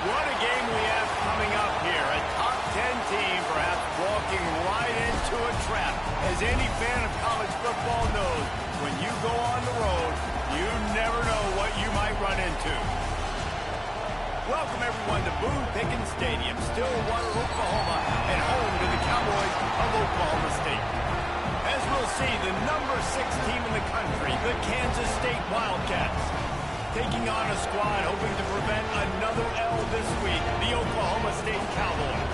What a game we have coming up here. A top 10 team perhaps walking right into a trap. As any fan of college football knows, when you go on the road, you never know what you might run into. Welcome everyone to Boone Pickens Stadium, Stillwater, Oklahoma, and home to the Cowboys of Oklahoma State. As we'll see, the number 6 team in the country, the Kansas State Wildcats, taking on a squad hoping to prevent another L this week, the Oklahoma State Cowboys.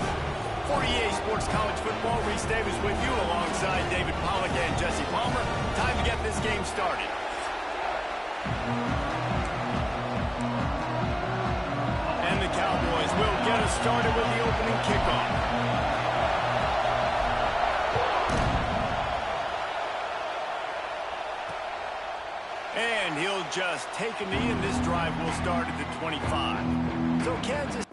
For EA Sports College Football, Reese Davis with you alongside David Pollack and Jesse Palmer. Time to get this game started. And the Cowboys will get us started with the opening kickoff. And he'll just take a knee, and this drive will start at the 25. So Kansas...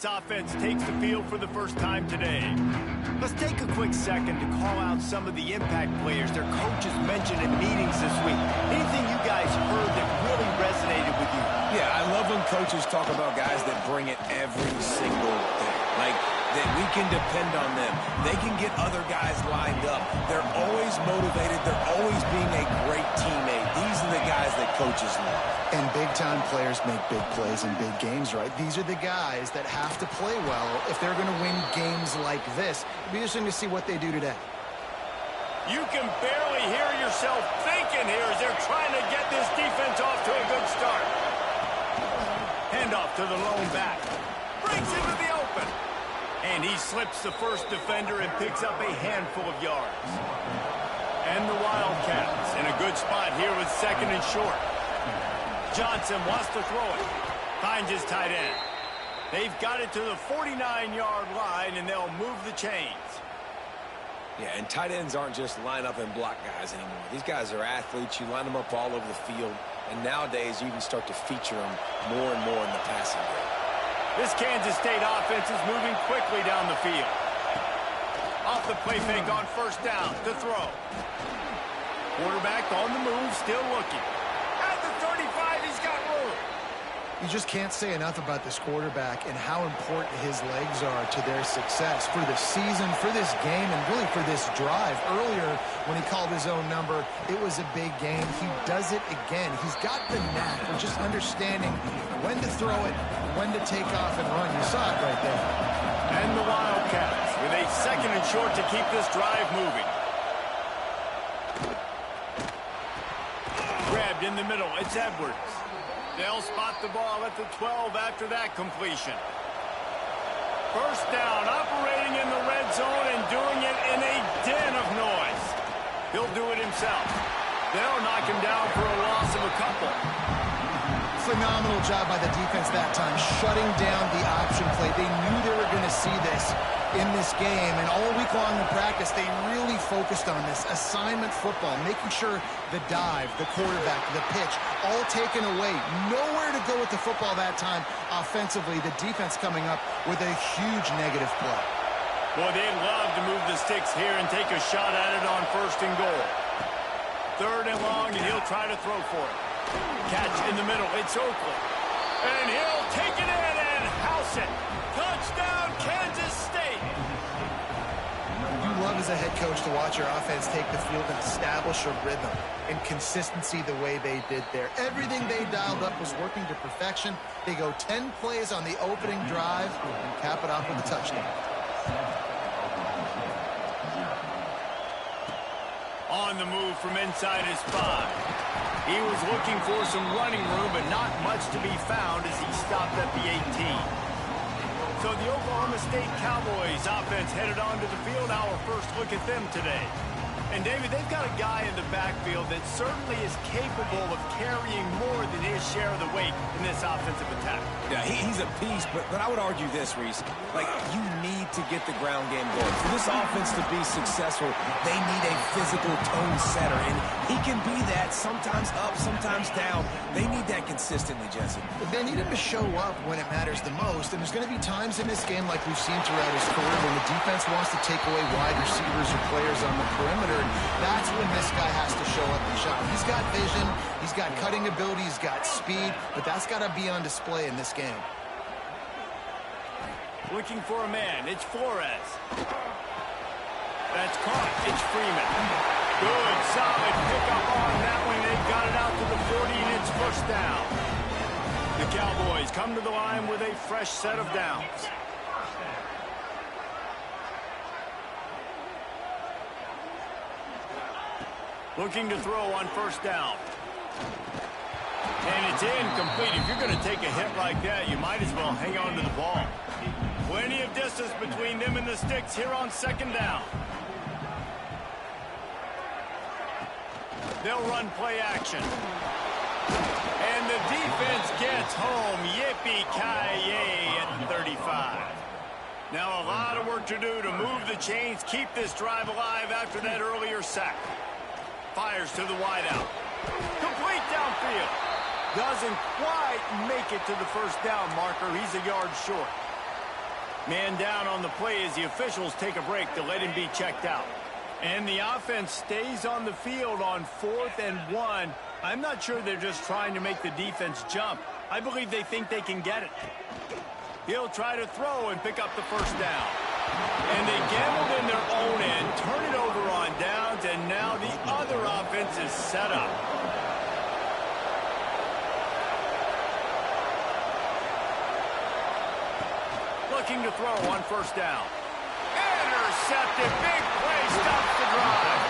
Jets offense takes the field for the first time today. Let's take a quick second to call out some of the impact players their coaches mentioned in meetings this week. Anything you guys heard that really resonated with you? Yeah, I love when coaches talk about guys that bring it every single day. Like, that we can depend on them. They can get other guys lined up. They're always motivated. They're always being a great teammate. These are the guys that coaches love. And big-time players make big plays in big games, right? These are the guys that have to play well if they're going to win games like this. It'll be interesting to see what they do today. You can barely hear yourself thinking here as they're trying to get this defense off to a good start. Handoff to the lone back. Brings into the open. And he slips the first defender and picks up a handful of yards. And the Wildcats in a good spot here with second and short. Johnson wants to throw it. Finds his tight end. They've got it to the 49-yard line, and they'll move the chains. Yeah, and tight ends aren't just line up and block guys anymore. These guys are athletes. You line them up all over the field. And nowadays, you can start to feature them more and more in the passing game. This Kansas State offense is moving quickly down the field. Off the play fake on first down to throw. Quarterback on the move, still looking. At the 35, he's got room. You just can't say enough about this quarterback and how important his legs are to their success for the season, for this game, and really for this drive. Earlier, when he called his own number, it was a big game. He does it again. He's got the knack of just understanding when to throw it, when to take off and run. You saw it right there. And the Wildcats with a second and short to keep this drive moving. Grabbed in the middle. It's Edwards. They'll spot the ball at the 12 after that completion. First down, operating in the red zone and doing it in a den of noise. He'll do it himself. They'll knock him down for a loss of a couple. Phenomenal job by the defense that time, shutting down the option play. They knew they were going to see this in this game, and all week long in practice, they really focused on this assignment football, making sure the dive, the quarterback, the pitch, all taken away. Nowhere to go with the football that time offensively. The defense coming up with a huge negative play. Boy, they'd love to move the sticks here and take a shot at it on first and goal. Third and long, and he'll try to throw for it. Catch in the middle. It's Oakland. And he'll take it in and house it. Touchdown, Kansas State. You love as a head coach to watch your offense take the field and establish a rhythm and consistency the way they did there. Everything they dialed up was working to perfection. They go 10 plays on the opening drive and cap it off with a touchdown. On the move from inside his 5. He was looking for some running room, but not much to be found as he stopped at the 18. So the Oklahoma State Cowboys offense headed onto the field. Our first look at them today. And, David, they've got a guy in the backfield that certainly is capable of carrying more than his share of the weight in this offensive attack. Yeah, he's a piece, but I would argue this, Reese. Like, you need to get the ground game going. For this offense to be successful, they need a physical tone setter, and he can be that sometimes up, sometimes down. They need that consistently, Jesse. They need him to show up when it matters the most, and there's going to be times in this game like we've seen throughout his career when the defense wants to take away wide receivers or players on the perimeter. That's when this guy has to show up and shine. He's got vision, he's got cutting ability, he's got speed, but that's got to be on display in this game. Looking for a man, it's Flores. That's caught, it's Freeman. Good, solid pickup on that one. They got it out to the 40, and it's first down. The Cowboys come to the line with a fresh set of downs. Looking to throw on first down. And it's incomplete. If you're going to take a hit like that, you might as well hang on to the ball. Plenty of distance between them and the sticks here on second down. They'll run play action. And the defense gets home. Yippee-ki-yay at the 35. Now a lot of work to do to move the chains, keep this drive alive after that earlier sack. Fires to the wideout. Complete downfield. Doesn't quite make it to the first down marker. He's a yard short. Man down on the play as the officials take a break to let him be checked out. And the offense stays on the field on 4th and 1. I'm not sure they're just trying to make the defense jump. I believe they think they can get it. He'll try to throw and pick up the first down. And they gambled in their own end, turn it over on downs, and now the other offense is set up. Looking to throw on first down. Intercepted, big play, stops the drive.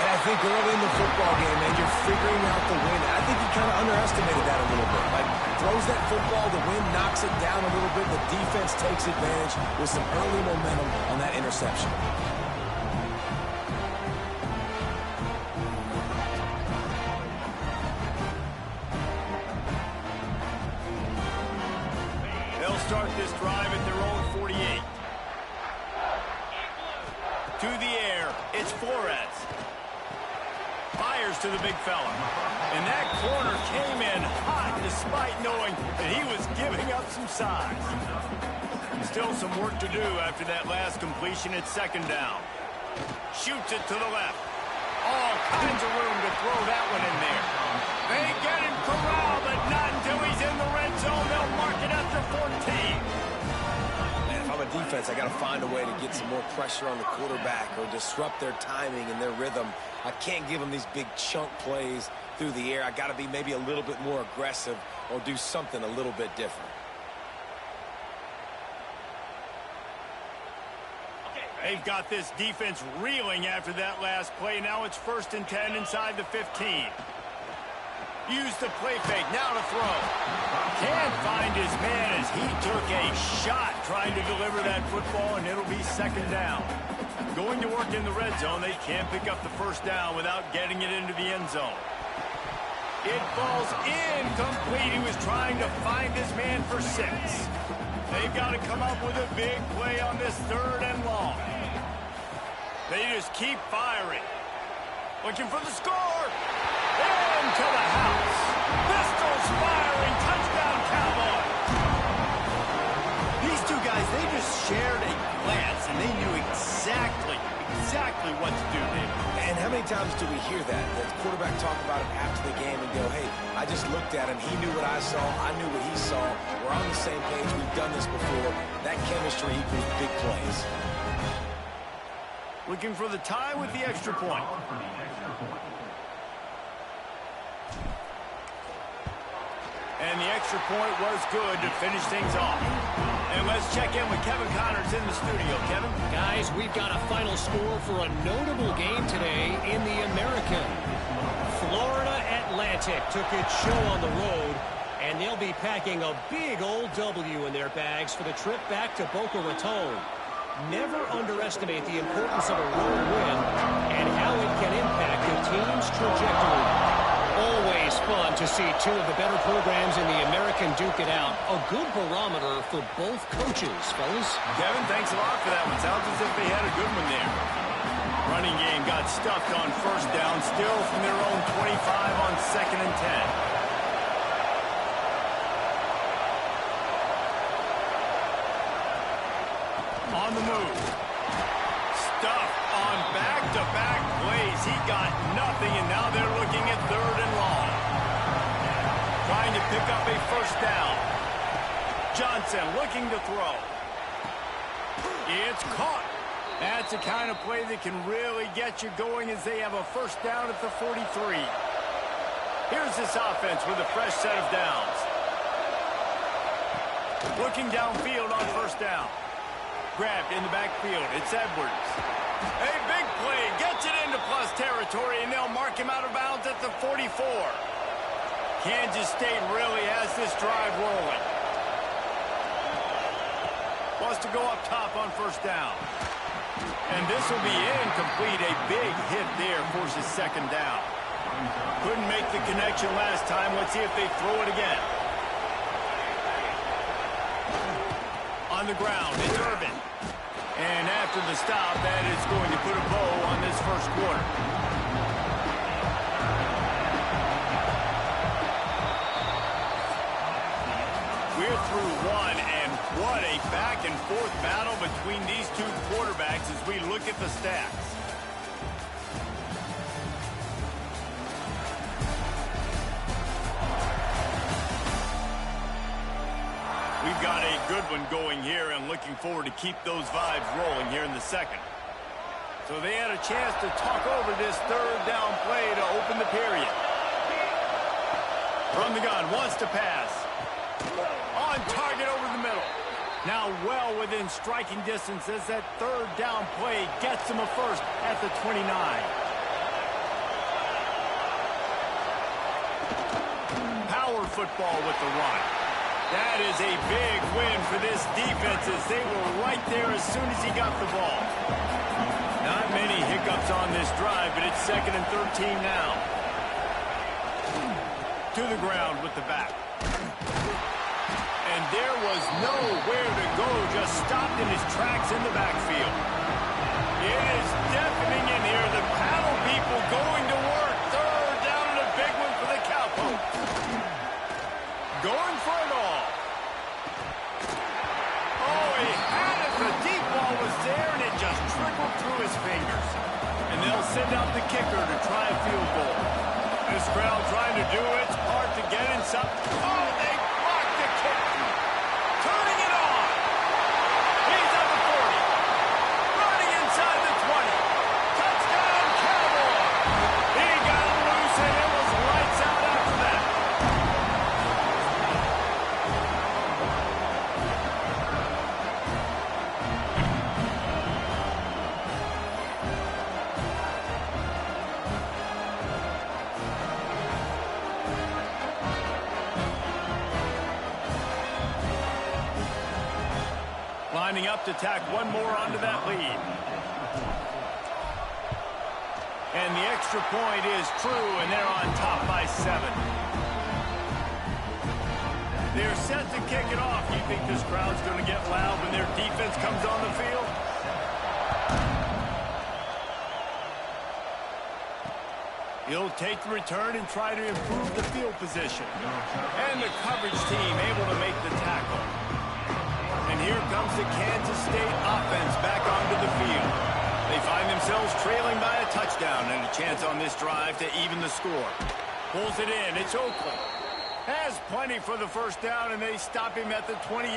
And I think early in the football game, man, you're figuring out the wind. I think he kind of underestimated that a little bit. Like, throws that football, the wind knocks it down a little bit, the defense takes advantage with some early momentum on that interception. They'll start this drive at their own 48. To the air, it's Flores. Fires to the big fella. And that corner came in hot despite knowing that he was giving up some size. Still some work to do after that last completion at second down. Shoots it to the left. All kinds of room to throw that one in there. They get him corralled, but not until he's in the red zone. They'll mark it after 14. Man, if I'm a defense, I got to find a way to get some more pressure on the quarterback or disrupt their timing and their rhythm. I can't give them these big chunk plays through the air. I got to be maybe a little bit more aggressive or do something a little bit different. They've got this defense reeling after that last play. Now it's 1st and 10 inside the 15. Use the play fake, now to throw. Can't find his man as he took a shot trying to deliver that football, and it'll be second down. Going to work in the red zone, they can't pick up the first down without getting it into the end zone. It falls incomplete. He was trying to find his man for 6. They've got to come up with a big play on this 3rd and long. They just keep firing. Looking for the score. Into the house. Pistols firing. Touchdown, Cowboys. These two guys, they just shared a glance, and they knew exactly what to do there. And how many times do we hear that? The quarterback talk about it after the game and go, hey, I just looked at him. He knew what I saw. I knew what he saw. We're on the same page. We've done this before. That chemistry equals big plays. Looking for the tie with the extra point. And the extra point was good to finish things off. And let's check in with Kevin Connors in the studio. Kevin? Guys, we've got a final score for a notable game today in the American. Florida Atlantic took its show on the road, and they'll be packing a big old W in their bags for the trip back to Boca Raton. Never underestimate the importance of a road win and how it can impact a team's trajectory. Always fun to see two of the better programs in the American duke it out. A good barometer for both coaches, fellas. Kevin, thanks a lot for that one. Sounds as if they had a good one there. Running game got stuffed on first down, still from their own 25 on 2nd and 10. On the move. Stuffed on back-to-back plays. He got nothing, and now they're looking at 3rd and long. Trying to pick up a first down. Johnson looking to throw. It's caught. That's the kind of play that can really get you going as they have a first down at the 43. Here's this offense with a fresh set of downs. Looking downfield on first down. Grabbed in the backfield. It's Edwards. A big play. Gets it into plus territory, and they'll mark him out of bounds at the 44. Kansas State really has this drive rolling. Wants to go up top on first down. And this will be incomplete. A big hit there forces second down. Couldn't make the connection last time. Let's see if they throw it again. On the ground, it's Irvin. And after the stop, that is going to put a bow on this first quarter. We're through one, and what What a back-and-forth battle between these two quarterbacks as we look at the stats. We've got a good one going here and looking forward to keep those vibes rolling here in the second. So they had a chance to talk over this third down play to open the period. From the gun, wants to pass. On target over the middle. Now well within striking distance as that third down play gets him a first at the 29. Power football with the run. That is a big win for this defense as they were right there as soon as he got the ball. Not many hiccups on this drive, but it's 2nd and 13 now. To the ground with the back. And there was nowhere to go, just stopped in his tracks in the backfield. It is deafening in here. The paddle people going to work. Third down and a big one for the Cowpokes. Going for it all. Oh, he had it. The deep ball was there, and it just trickled through his fingers. And they'll send out the kicker to try a field goal. This crowd trying to do its part to get in some. Oh, they blocked the kick. Turning it on. He's at the 40. Running inside the 20. Touchdown, Cowboys. He got him loose, and it was lights out after that. Lining up to tack one more onto that lead. And the extra point is true, and they're on top by 7. They're set to kick it off. You think this crowd's going to get loud when their defense comes on the field? He'll take the return and try to improve the field position. And the coverage team able to make the tackle. And here comes the Kansas State offense back onto the field. They find themselves trailing by a touchdown and a chance on this drive to even the score. Pulls it in. It's Oakland. Has plenty for the first down, and they stop him at the 28.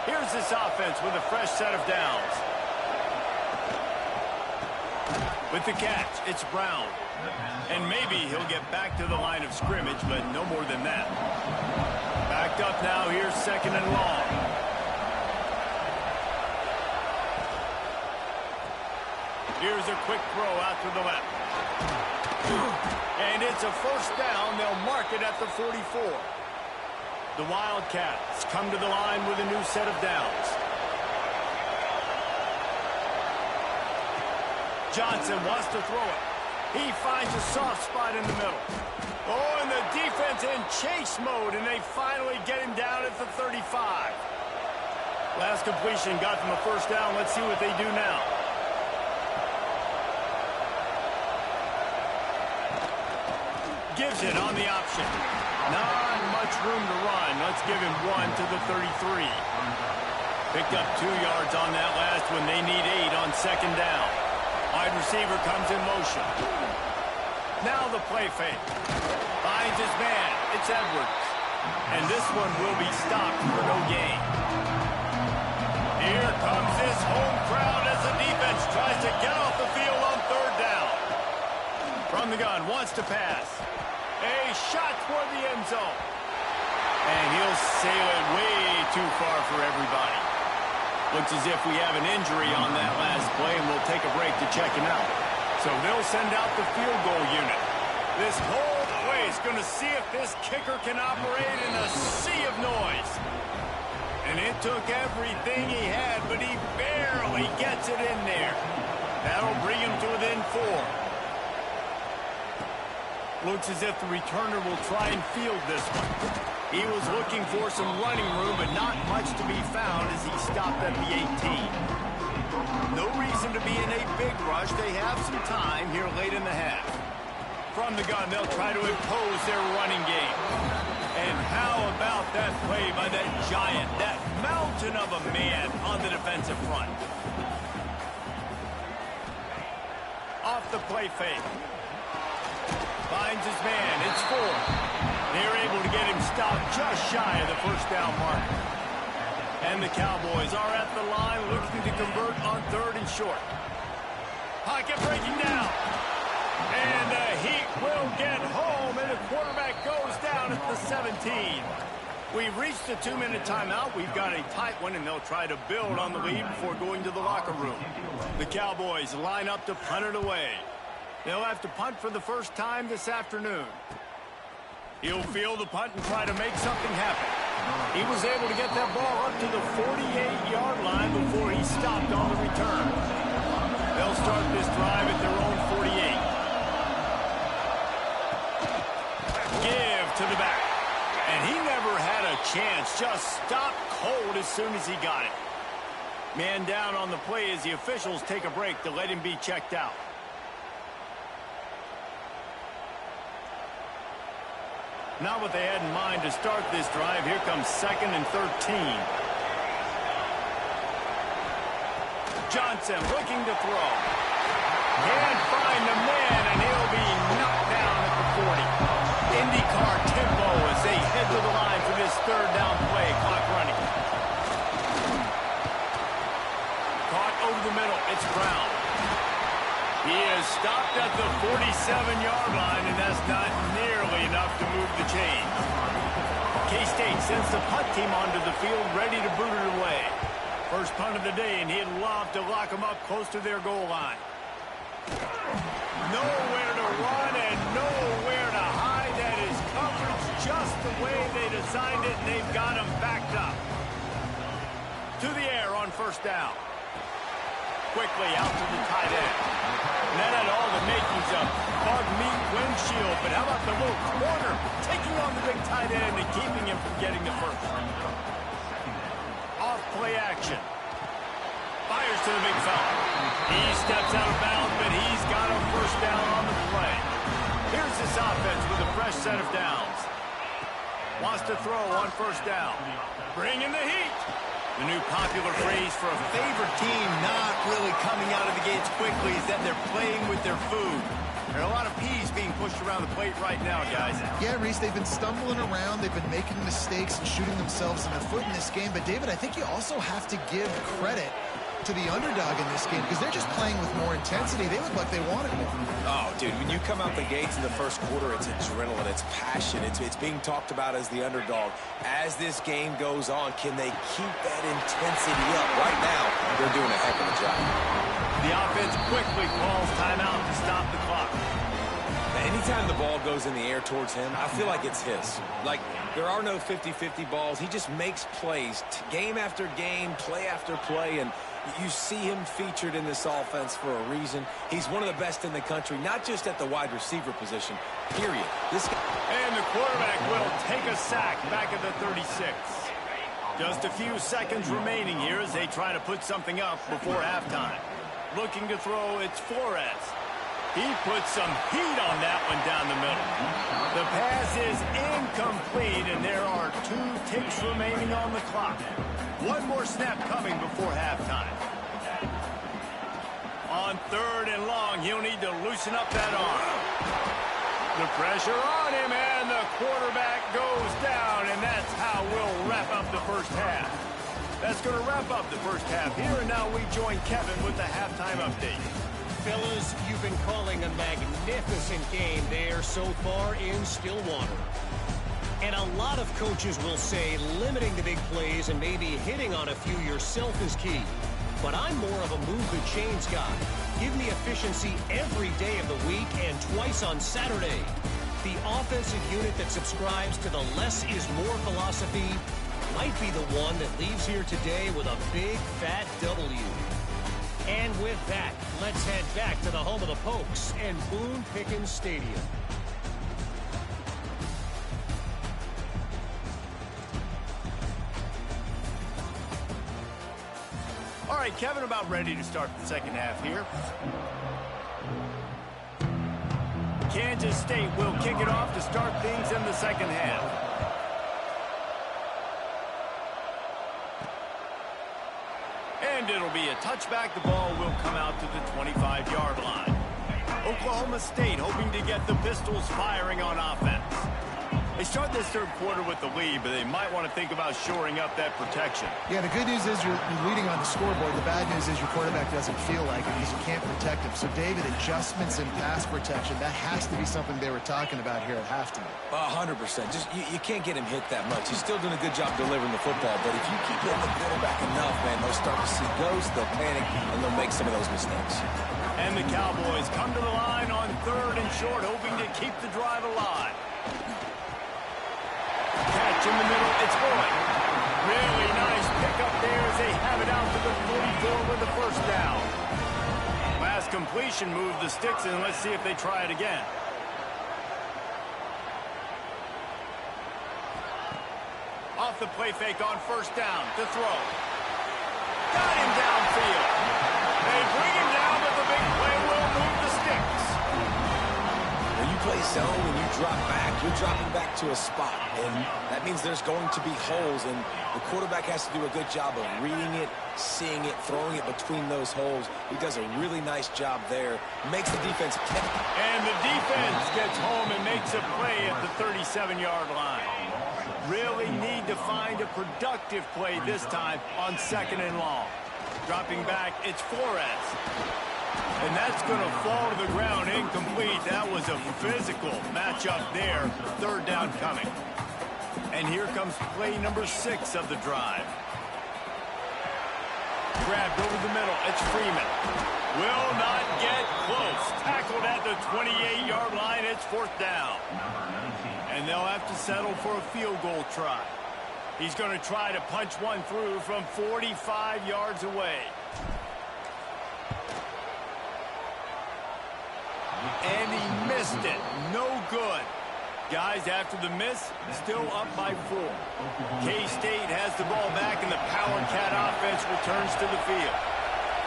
Here's this offense with a fresh set of downs. With the catch, it's Brown. And maybe he'll get back to the line of scrimmage, but no more than that. Backed up now, here's 2nd and long. Here's a quick throw out to the left. And it's a first down. They'll mark it at the 44. The Wildcats come to the line with a new set of downs. Johnson wants to throw it. He finds a soft spot in the middle. Oh, and the defense in chase mode, and they finally get him down at the 35. Last completion got them a first down. Let's see what they do now. Gives it on the option. Not much room to run. Let's give him 1 to the 33. Picked up 2 yards on that last one. They need 8 on 2nd down. Wide receiver comes in motion. Now the play fake. Finds his man. It's Edwards. And this one will be stopped for no gain. Here comes this home crowd as the defense tries to get off the field on 3rd down. From the gun, wants to pass. A shot toward the end zone. And he'll sail it way too far for everybody. Looks as if we have an injury on that last play, and we'll take a break to check him out. So they'll send out the field goal unit. This whole place going to see if this kicker can operate in a sea of noise. And it took everything he had, but he barely gets it in there. That'll bring him to within 4. Looks as if the returner will try and field this one. He was looking for some running room, but not much to be found as he stopped at the 18. No reason to be in a big rush. They have some time here late in the half. From the gun, they'll try to impose their running game. And how about that play by that giant, that mountain of a man on the defensive front. Off the play fake. Finds his man. It's 4. They're able to get him stopped just shy of the first down mark. And the Cowboys are at the line looking to convert on 3rd and short. Pocket breaking down. And the Heat will get home, and the quarterback goes down at the 17. We've reached the 2-minute timeout. We've got a tight one, and they'll try to build on the lead before going to the locker room. The Cowboys line up to punt it away. They'll have to punt for the first time this afternoon. He'll field the punt and try to make something happen. He was able to get that ball up to the 48-yard line before he stopped on the return. They'll start this drive at their own 48. Give to the back. And he never had a chance. Just stopped cold as soon as he got it. Man down on the play as the officials take a break to let him be checked out. Not what they had in mind to start this drive. Here comes 2nd and 13. Johnson looking to throw. Can't find the man, and he'll be knocked down at the 40. IndyCar tempo as they head to the line for this 3rd down play. Clock running. Caught over the middle. It's Brown. He is stopped at the 47-yard line, and that's not nearly enough to move the chain. K-State sends the punt team onto the field, ready to boot it away. First punt of the day, and he'd love to lock them up close to their goal line. Nowhere to run and nowhere to hide. That is coverage just the way they designed it, and they've got him backed up. To the air on 1st down. Quickly out to the tight end. And that had all the makings of bug meat windshield, but how about the little corner taking on the big tight end and keeping him from getting the first? Off play action. Fires to the big fella. He steps out of bounds, but he's got a first down on the play. Here's this offense with a fresh set of downs. Wants to throw on 1st down. Bring in the heat. The new popular phrase for a favored team not really coming out of the gates quickly is that they're playing with their food. There are a lot of peas being pushed around the plate right now, guys. Yeah, Reese, they've been stumbling around. They've been making mistakes and shooting themselves in the foot in this game. But, David, I think you also have to give credit to the underdog in this game because they're just playing with more intensity. They look like they wanted more. Oh, dude, when you come out the gates in the first quarter, it's adrenaline, it's passion, it's being talked about as the underdog. As this game goes on, can they keep that intensity up? Right now, they're doing a heck of a job. The offense quickly calls timeout to stop the clock. Anytime the ball goes in the air towards him, I feel like it's his. Like, there are no 50-50 balls. He just makes plays, game after game, play after play, and you see him featured in this offense for a reason. He's one of the best in the country, not just at the wide receiver position, period. And the quarterback will take a sack back at the 36. Just a few seconds remaining here as they try to put something up before halftime. Looking to throw, it's Flores. He puts some heat on that one down the middle. The pass is incomplete, and there are 2 ticks remaining on the clock. One more snap coming before halftime. On 3rd and long, he'll need to loosen up that arm. The pressure on him, and the quarterback goes down, and that's how we'll wrap up the first half. That's going to wrap up the first half here, and now we join Kevin with the halftime update. Fellas, you've been calling a magnificent game there so far in Stillwater. And a lot of coaches will say limiting the big plays and maybe hitting on a few yourself is key. But I'm more of a move the chains guy. Give me efficiency every day of the week and twice on Saturday. The offensive unit that subscribes to the less is more philosophy might be the one that leaves here today with a big fat W. And with that, let's head back to the home of the Pokes and Boone Pickens Stadium. All right, Kevin, about ready to start the second half here. Kansas State will kick it off to start things in the second half. deemed it'll be a touchback. The ball will come out to the 25-yard line. Oklahoma State hoping to get the Pistols firing on offense. They start this third quarter with the lead, but they might want to think about shoring up that protection. Yeah, the good news is you're leading on the scoreboard. The bad news is your quarterback doesn't feel like it because you can't protect him. So, David, adjustments in pass protection, that has to be something they were talking about here at halftime. 100%. Just you can't get him hit that much. He's still doing a good job delivering the football, but if you keep hitting the quarterback enough, man, they'll start to see ghosts, they'll panic, and they'll make some of those mistakes. And the Cowboys come to the line on 3rd and short, hoping to keep the drive alive. Catch in the middle, it's Boyd. Really nice pickup there as they have it out to the 44 with the first down. Last completion moved the sticks, and let's see if they try it again. Off the play fake on first down to throw. Got him downfield. They bring him down, but the big play will move the sticks. When you play zone, when you drop back, you're dropping back to a spot, and that means there's going to be holes, and the quarterback has to do a good job of reading it, seeing it, throwing it between those holes. He does a really nice job there. Makes the defense pay. And the defense gets home and makes a play at the 37-yard line. Really need to find a productive play this time on 2nd and long. Dropping back, it's Flores. And that's going to fall to the ground incomplete. That was a physical matchup there. 3rd down coming. And here comes play number 6 of the drive. Grabbed over the middle. It's Freeman. Will not get close. Tackled at the 28-yard line. It's 4th down. And they'll have to settle for a field goal try. He's going to try to punch one through from 45 yards away. And he missed it. No good. Guys, after the miss, still up by 4. K-State has the ball back, and the Power Cat offense returns to the field.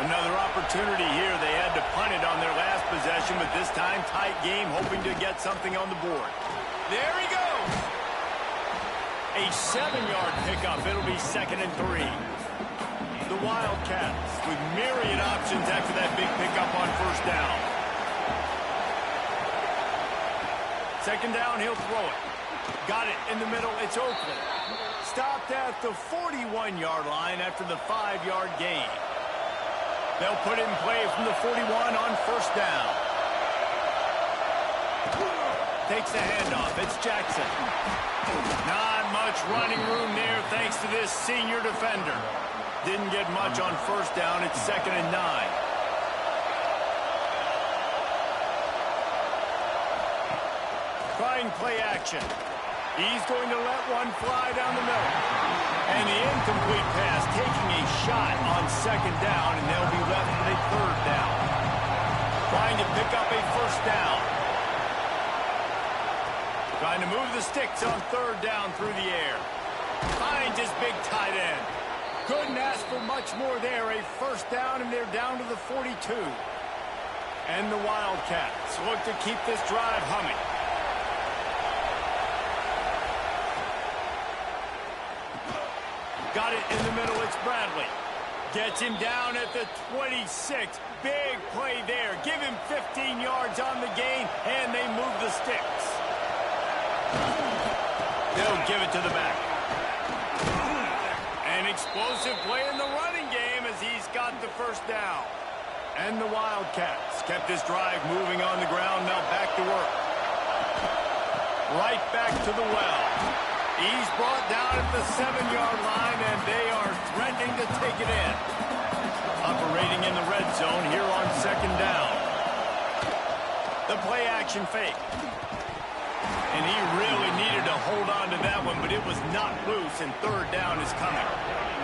Another opportunity here. They had to punt it on their last possession, but this time tight game, hoping to get something on the board. There he goes. A 7-yard pickup. It'll be 2nd and 3. The Wildcats with myriad options after that big pickup on first down. 2nd down, he'll throw it. Got it in the middle, it's Oakland. Stopped at the 41-yard line after the 5-yard gain. They'll put it in play from the 41 on first down. Takes the handoff, it's Jackson. Not much running room there thanks to this senior defender. Didn't get much on first down, it's 2nd and 9. Trying play action. He's going to let one fly down the middle. And the incomplete pass taking a shot on 2nd down, and they'll be left with a 3rd down. Trying to pick up a first down. Trying to move the sticks on 3rd down through the air. Finds his big tight end. Couldn't ask for much more there. A first down, and they're down to the 42. And the Wildcats look to keep this drive humming. Got it in the middle, it's Bradley. Gets him down at the 26. Big play there. Give him 15 yards on the gain, and they move the sticks. They'll give it to the back. An explosive play in the running game as he's got the first down. And the Wildcats kept this drive moving on the ground, now back to work. Right back to the well. He's brought down at the 7-yard line, and they are threatening to take it in. Operating in the red zone here on 2nd down. The play action fake. And he really needed to hold on to that one, but it was not loose, and 3rd down is coming.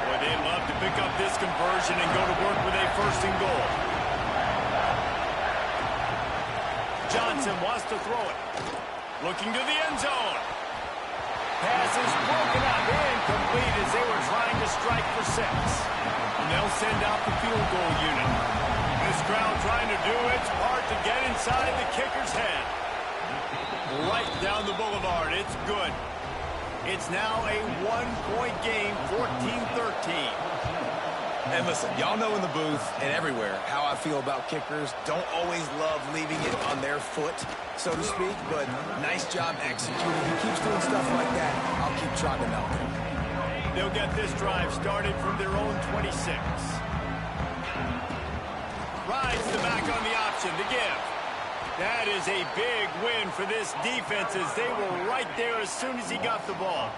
Boy, they'd love to pick up this conversion and go to work with a 1st and goal. Johnson wants to throw it. Looking to the end zone. Pass is broken up, incomplete as they were trying to strike for 6. And they'll send out the field goal unit. This crowd trying to do its part to get inside the kicker's head. Right down the boulevard, it's good. It's now a 1-point game, 14-13. And listen, y'all know in the booth and everywhere how I feel about kickers. Don't always love leaving it on their foot, so to speak, but nice job executing. He keeps doing stuff like that. I'll keep trying to milk him. They'll get this drive started from their own 26. Rides the back on the option to give. That is a big win for this defense as they were right there as soon as he got the ball.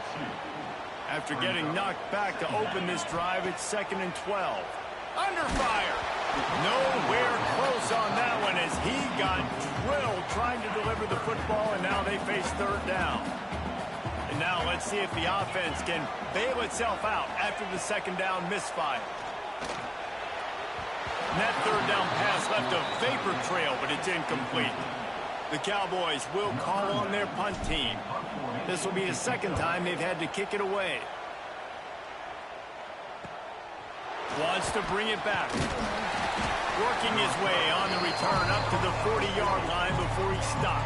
After getting knocked back to open this drive, it's 2nd and 12. Under fire. Nowhere close on that one as he got drilled trying to deliver the football, and now they face 3rd down. And now let's see if the offense can bail itself out after the 2nd down misfire. And that 3rd down pass left a vapor trail, but it's incomplete. The Cowboys will call on their punt team. This will be the 2nd time they've had to kick it away. Wants to bring it back. Working his way on the return up to the 40-yard line before he stopped.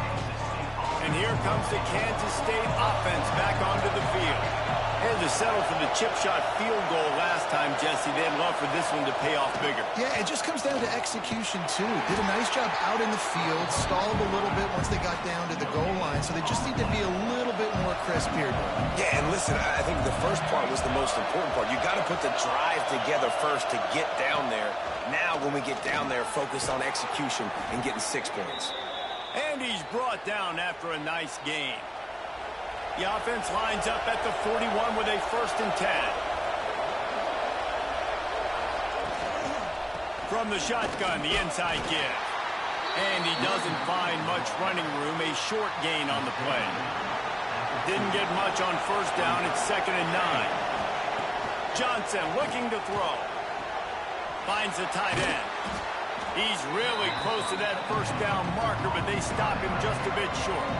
And here comes the Kansas State offense back onto the field. Had to settle for the chip shot field goal last time, Jesse. They'd love for this one to pay off bigger. Yeah, it just comes down to execution, too. Did a nice job out in the field, stalled a little bit once they got down to the goal line, so they just need to be a little bit more crisp here. Yeah, and listen, I think the first part was the most important part. You got to put the drive together first to get down there. Now, when we get down there, focus on execution and getting 6 points. And he's brought down after a nice gain. The offense lines up at the 41 with a 1st and 10. From the shotgun, the inside give. And he doesn't find much running room, a short gain on the play. Didn't get much on 1st down, it's 2nd and 9. Johnson looking to throw. Finds the tight end. He's really close to that 1st down marker, but they stop him just a bit short.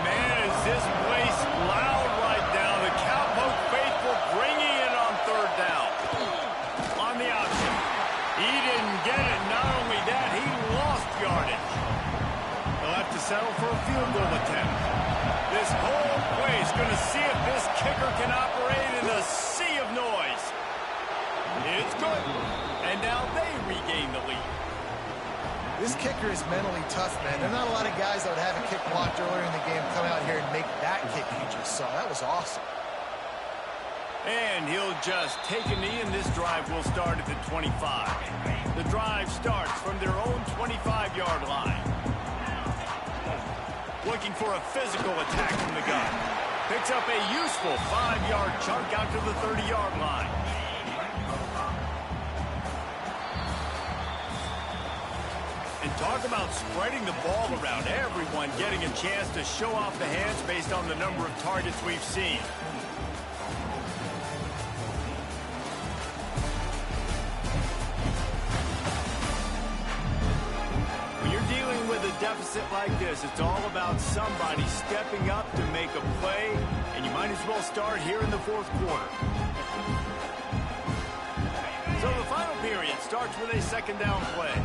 Man, is this place loud right now. The Cowpoke faithful bringing it on 3rd down. On the option. He didn't get it. Not only that, he lost yardage. He'll have to settle for a field goal attempt. This whole place going to see if this kicker can operate in the sea of noise. It's good. And now they regain the lead. This kicker is mentally tough, man. There are not a lot of guys that would have a kick blocked earlier in the game come out here and make that kick you just saw. That was awesome. And he'll just take a knee, and this drive will start at the 25. The drive starts from their own 25-yard line. Looking for a physical attack from the gun. Picks up a useful 5-yard chunk out to the 30-yard line. And talk about spreading the ball around. Everyone getting a chance to show off the hands based on the number of targets we've seen. When you're dealing with a deficit like this, it's all about somebody stepping up to make a play, and you might as well start here in the 4th quarter. So the final period starts with a 2nd down play.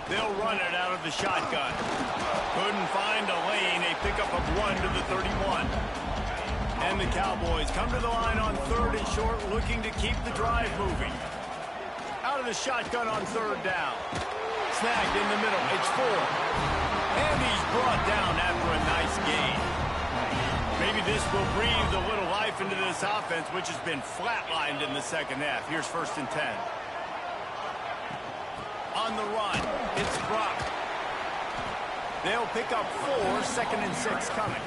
They'll run it out of the shotgun. Couldn't find a lane. A pickup of 1 to the 31. And the Cowboys come to the line on 3rd and short, looking to keep the drive moving. Out of the shotgun on 3rd down. Snagged in the middle. It's 4. And he's brought down after a nice gain. Maybe this will breathe a little life into this offense, which has been flatlined in the 2nd half. Here's 1st and 10. On the run, it's Brock. They'll pick up 4, 2nd and 6 coming.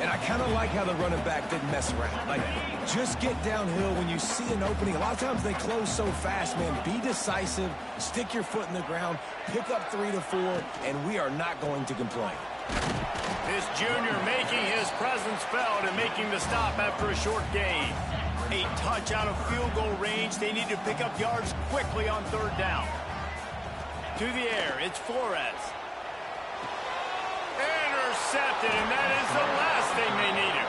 And I kind of like how the running back didn't mess around. Like, just get downhill when you see an opening. A lot of times they close so fast, man. Be decisive, stick your foot in the ground, pick up 3 to 4, and we are not going to complain. This junior making his presence felt and making the stop after a short gain. A touch out of field goal range. They need to pick up yards quickly on 3rd down. To the air, it's Flores. Intercepted, and that is the last thing they needed.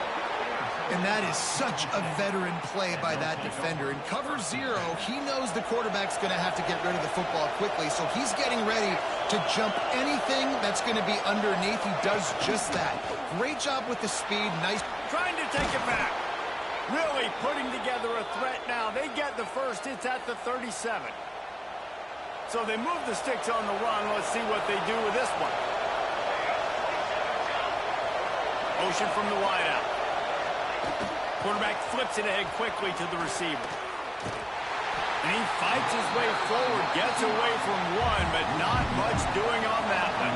And that is such a veteran play by that defender. In cover 0, he knows the quarterback's going to have to get rid of the football quickly, so he's getting ready to jump anything that's going to be underneath. He does just that. Great job with the speed. Nice. Trying to take it back. Really putting together a threat now. They get the first. It's at the 37. So they move the sticks on the run. Let's see what they do with this one. Motion from the wideout. Quarterback flips it ahead quickly to the receiver. And he fights his way forward, gets away from one, but not much doing on that one.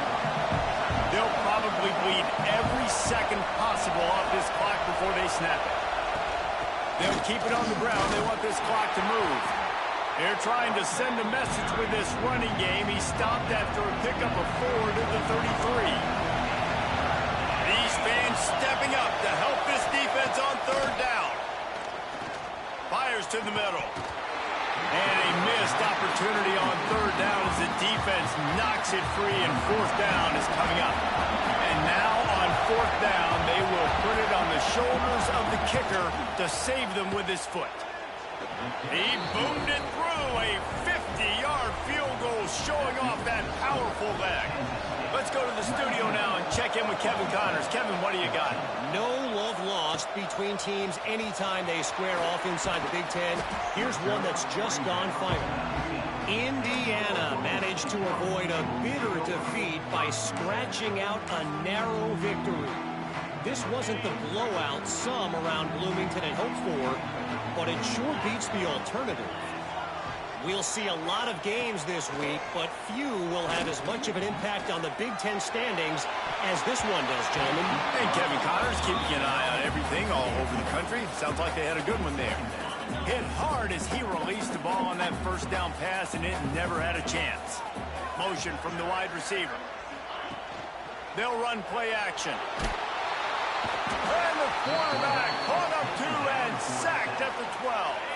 They'll probably bleed every second possible off this clock before they snap it. They'll keep it on the ground. They want this clock to move. They're trying to send a message with this running game. He stopped after a pickup of 4 to the 33. These fans stepping up to help this defense on third down. Fires to the middle. And a missed opportunity on third down as the defense knocks it free, and fourth down is coming up. And now on fourth down, they will put it on the shoulders of the kicker to save them with his foot. He boomed it through, a 50-yard field goal showing off that powerful leg. Let's go to the studio now and check in with Kevin Connors. Kevin, what do you got? No love lost between teams anytime they square off inside the Big Ten. Here's one that's just gone final. Indiana managed to avoid a bitter defeat by scratching out a narrow victory. This wasn't the blowout some around Bloomington had hoped for, but it sure beats the alternative. We'll see a lot of games this week, but few will have as much of an impact on the Big Ten standings as this one does, gentlemen. And Kevin Connors keeping an eye on everything all over the country. Sounds like they had a good one there. Hit hard as he released the ball on that first down pass, and it never had a chance. Motion from the wide receiver. They'll run play action. And the quarterback caught up to and sacked at the 12.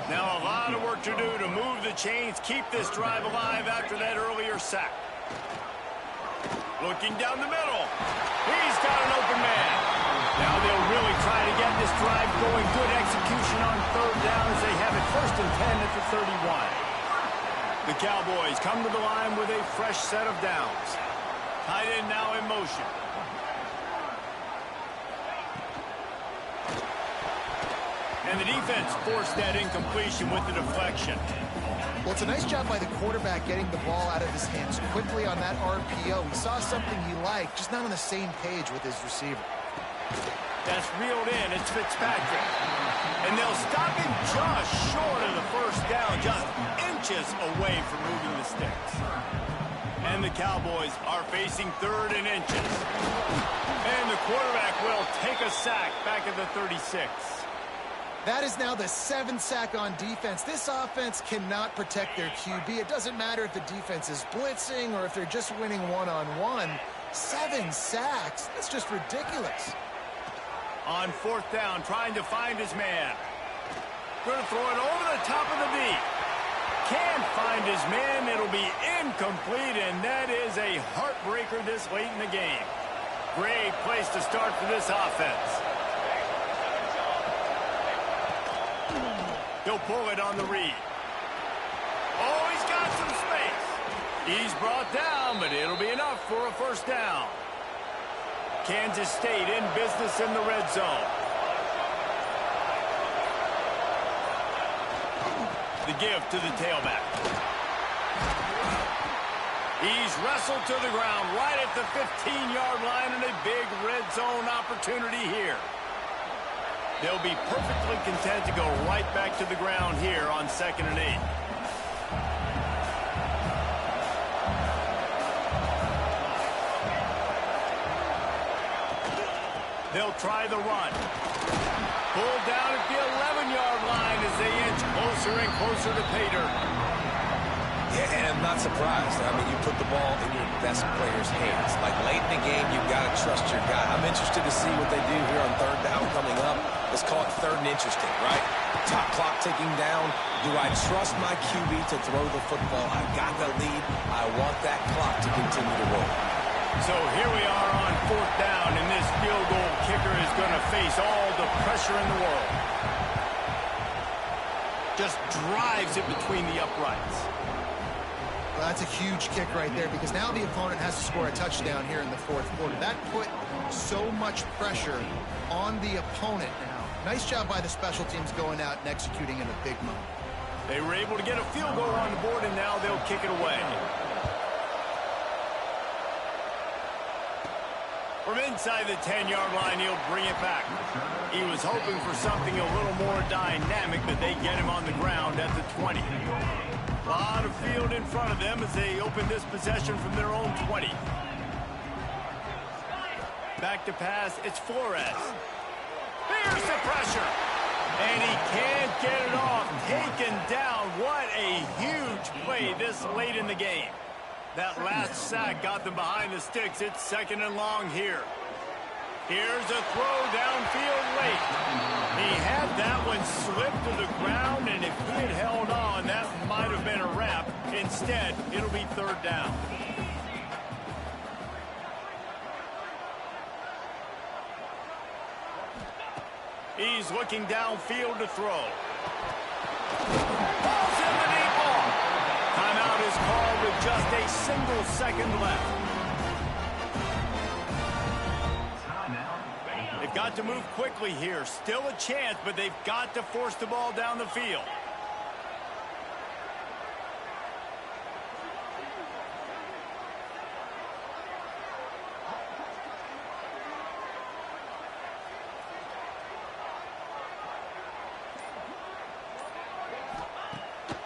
Now a lot of work to do to move the chains, keep this drive alive after that earlier sack. Looking down the middle. He's got an open man. Now they'll really try to get this drive going. Good execution on third down as they have it first and 10 at the 31. The Cowboys come to the line with a fresh set of downs. Tight end now in motion. And the defense forced that incompletion with the deflection. Well, it's a nice job by the quarterback getting the ball out of his hands quickly on that RPO. He saw something he liked, just not on the same page with his receiver. That's reeled in. It's Fitzpatrick. And they'll stop him just short of the first down, just inches away from moving the sticks. And the Cowboys are facing third and inches. And the quarterback will take a sack back at the 36. That is now the 7th sack on defense. This offense cannot protect their QB. It doesn't matter if the defense is blitzing or if they're just winning one-on-one. 7 sacks. That's just ridiculous. On fourth down, trying to find his man. Going to throw it over the top of the deep. Can't find his man. It'll be incomplete, and that is a heartbreaker this late in the game. Great place to start for this offense. He'll pull it on the read. Oh, he's got some space. He's brought down, but it'll be enough for a first down. Kansas State in business in the red zone. The give to the tailback. He's wrestled to the ground right at the 15-yard line, and a big red zone opportunity here. They'll be perfectly content to go right back to the ground here on 2nd and 8. They'll try the run. Pulled down at the 11-yard line as they inch closer and closer to Pater. Yeah, and I'm not surprised. I mean, you put the ball in your best player's hands. Like, late in the game, you've got to trust your guy. I'm interested to see what they do here on third down coming up. Let's call it third and interesting, right? Top clock ticking down. Do I trust my QB to throw the football? I've got the lead. I want that clock to continue to roll. So here we are on fourth down, and this field goal kicker is going to face all the pressure in the world. Just drives it between the uprights. Well, that's a huge kick right there, because now the opponent has to score a touchdown here in the fourth quarter. That put so much pressure on the opponent now. Nice job by the special teams going out and executing in a big moment. They were able to get a field goal on the board, and now they'll kick it away. From inside the 10-yard line, he'll bring it back. He was hoping for something a little more dynamic, but they get him on the ground at the 20. A lot of field in front of them as they open this possession from their own 20. Back to pass, it's Flores. There's the pressure. And he can't get it off. Taken down. What a huge play this late in the game. That last sack got them behind the sticks. It's 2nd and long here. Here's a throw downfield late. He had that one slip to the ground, and if he had held on, that might have been a wrap. Instead, it'll be 3rd down. He's looking downfield to throw. Ball's in the deep ball. Timeout is called with just a single second left. They've got to move quickly here. Still a chance, but they've got to force the ball down the field.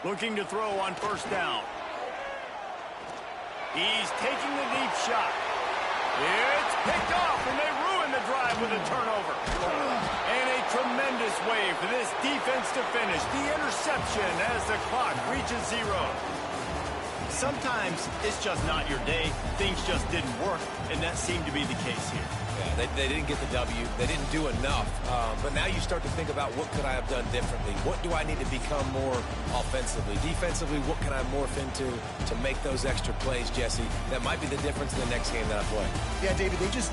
Looking to throw on 1st down. He's taking the deep shot. It's picked off, and they ruin the drive with a turnover. And a tremendous way for this defense to finish. The interception as the clock reaches 0. Sometimes it's just not your day. Things just didn't work, and that seemed to be the case here. Yeah, they didn't get the W. They didn't do enough. But now you start to think about what could I have done differently? What do I need to become more offensively? Defensively, what can I morph into to make those extra plays, Jesse? That might be the difference in the next game that I play. Yeah, David, they just